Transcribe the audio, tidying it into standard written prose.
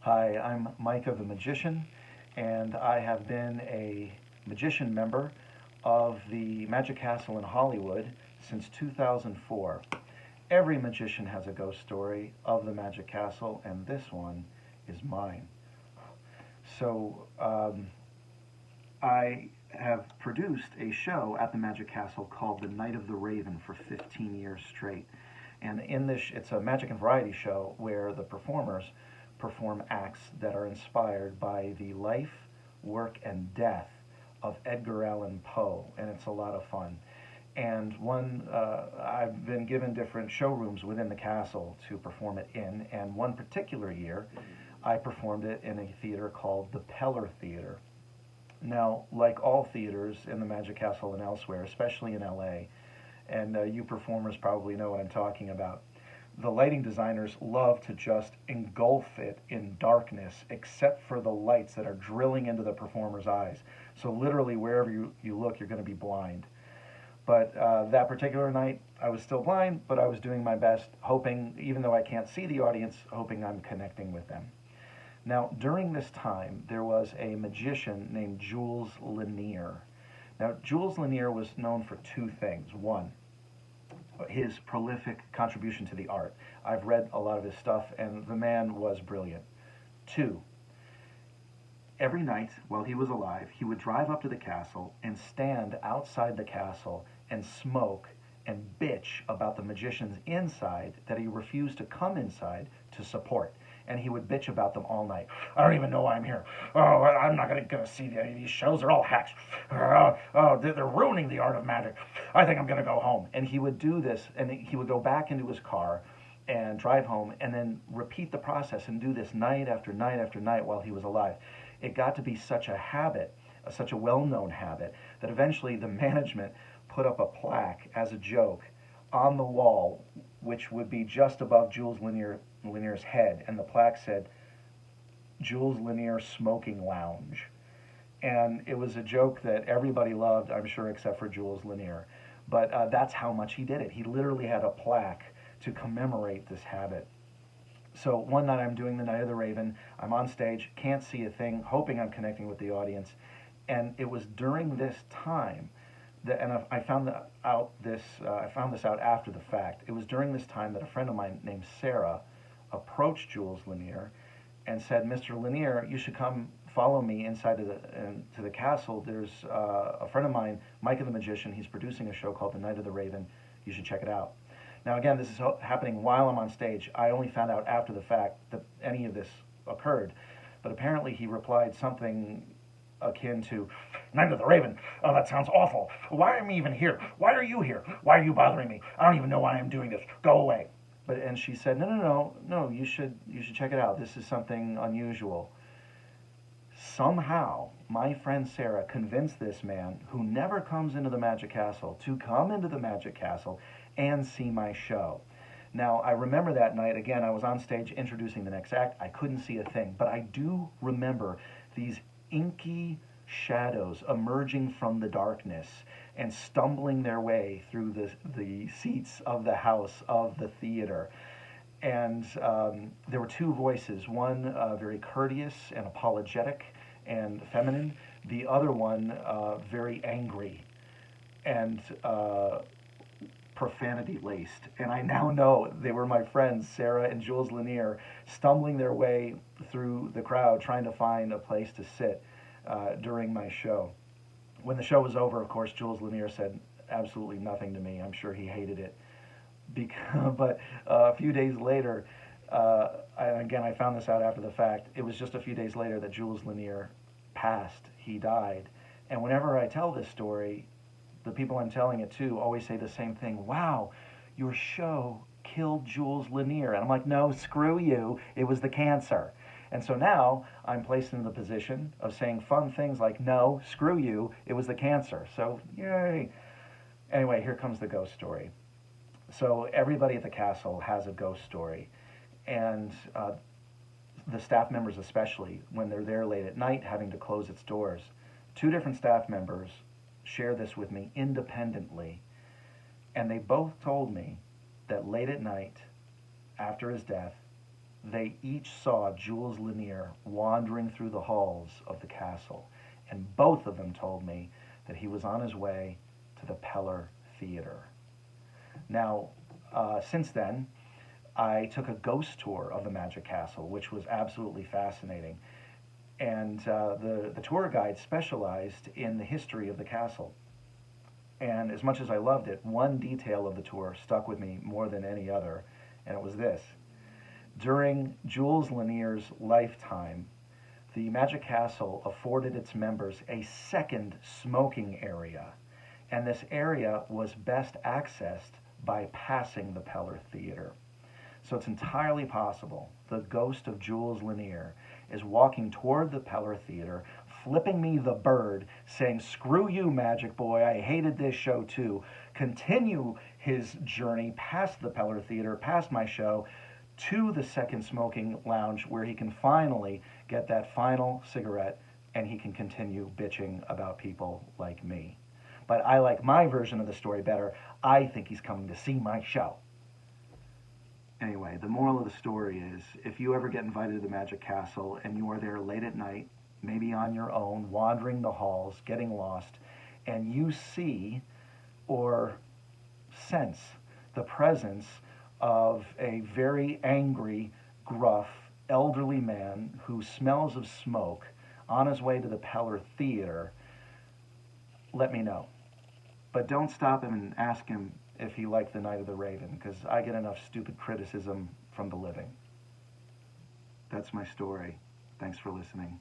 Hi, I'm Micah the Magician, and I have been a magician member of the Magic Castle in Hollywood since 2004. Every magician has a ghost story of the Magic Castle, and this one is mine. So, I have produced a show at the Magic Castle called The Night of the Raven for 15 years straight. And in this, it's a magic and variety show where the performers perform acts that are inspired by the life, work, and death of Edgar Allan Poe, and it's a lot of fun. And I've been given different showrooms within the castle to perform it in, and one particular year, I performed it in a theater called the Peller Theater. Now, like all theaters in the Magic Castle and elsewhere, especially in LA, and you performers probably know what I'm talking about. The lighting designers love to just engulf it in darkness, except for the lights that are drilling into the performer's eyes. So, literally, wherever you look, you're going to be blind. But that particular night, I was still blind, but I was doing my best, hoping, even though I can't see the audience, hoping I'm connecting with them. Now, during this time, there was a magician named Jules Lanier. Now, Jules Lanier was known for two things. One, his prolific contribution to the art. I've read a lot of his stuff, and the man was brilliant. Two, every night while he was alive, he would drive up to the castle and stand outside the castle and smoke and bitch about the magicians inside that he refused to come inside to support. And he would bitch about them all night. I don't even know why I'm here. Oh, I'm not going to see any of these shows. They're all hacks. They're ruining the art of magic. I think I'm going to go home. And he would do this, and he would go back into his car and drive home and then repeat the process and do this night after night after night while he was alive. It got to be such a habit, such a well known habit, that eventually the management put up a plaque as a joke on the wall, which would be just above Lanier's head. And the plaque said, Jules Lanier Smoking Lounge. And it was a joke that everybody loved, I'm sure, except for Jules Lanier. But that's how much he did it. He literally had a plaque to commemorate this habit. So one night I'm doing the Night of the Raven. I'm on stage, can't see a thing, hoping I'm connecting with the audience. And it was during this time that, and I found I found this out after the fact. It was during this time that a friend of mine named Sarah approached Jules Lanier and said, "Mr. Lanier, you should come follow me inside to the castle. There's a friend of mine, Micah the Magician. He's producing a show called The Night of the Raven. You should check it out." Now, again, this is happening while I'm on stage. I only found out after the fact that any of this occurred. But apparently, he replied something akin to, "Night of the Raven? Oh, that sounds awful. Why am I even here? Why are you here? Why are you bothering me? I don't even know why I'm doing this. Go away." And she said, "No, no, no, no. You should check it out. This is something unusual." Somehow, my friend Sarah convinced this man, who never comes into the Magic Castle, to come into the Magic Castle and see my show. Now, I remember that night, again, I was on stage introducing the next act. I couldn't see a thing, but I do remember these inky shadows emerging from the darkness and stumbling their way through the seats of the house of the theater. And there were two voices, one very courteous and apologetic and feminine, the other one very angry and profanity laced. And I now know they were my friends, Sarah and Jules Lanier, stumbling their way through the crowd trying to find a place to sit during my show. When the show was over, of course, Jules Lanier said absolutely nothing to me. I'm sure he hated it. But a few days later, again, I found this out after the fact. It was just a few days later that Jules Lanier passed. He died. And whenever I tell this story, the people I'm telling it to always say the same thing. "Wow, your show killed Jules Lanier." And I'm like, "No, screw you. It was the cancer." And so now I'm placed in the position of saying fun things like, "No, screw you. It was the cancer." So, yay. Anyway, here comes the ghost story. So everybody at the castle has a ghost story, and the staff members especially, when they're there late at night having to close its doors. Two different staff members share this with me independently, and they both told me that late at night, after his death, they each saw Jules Lanier wandering through the halls of the castle, and both of them told me that he was on his way to the Peller Theater. Now, since then, I took a ghost tour of the Magic Castle, which was absolutely fascinating. And the tour guide specialized in the history of the castle. And as much as I loved it, one detail of the tour stuck with me more than any other, and it was this. During Jules Lanier's lifetime, the Magic Castle afforded its members a second smoking area, and this area was best accessed by passing the Peller Theater. So it's entirely possible the ghost of Jules Lanier is walking toward the Peller Theater, flipping me the bird, saying, "Screw you, Magic Boy, I hated this show too." Continue his journey past the Peller Theater, past my show, to the second smoking lounge where he can finally get that final cigarette and he can continue bitching about people like me. But I like my version of the story better. I think he's coming to see my show. Anyway, the moral of the story is if you ever get invited to the Magic Castle and you are there late at night, maybe on your own, wandering the halls, getting lost, and you see or sense the presence of a very angry, gruff, elderly man who smells of smoke on his way to the Peller Theater, let me know. But don't stop him and ask him if he liked The Night of the Raven, because I get enough stupid criticism from the living. That's my story. Thanks for listening.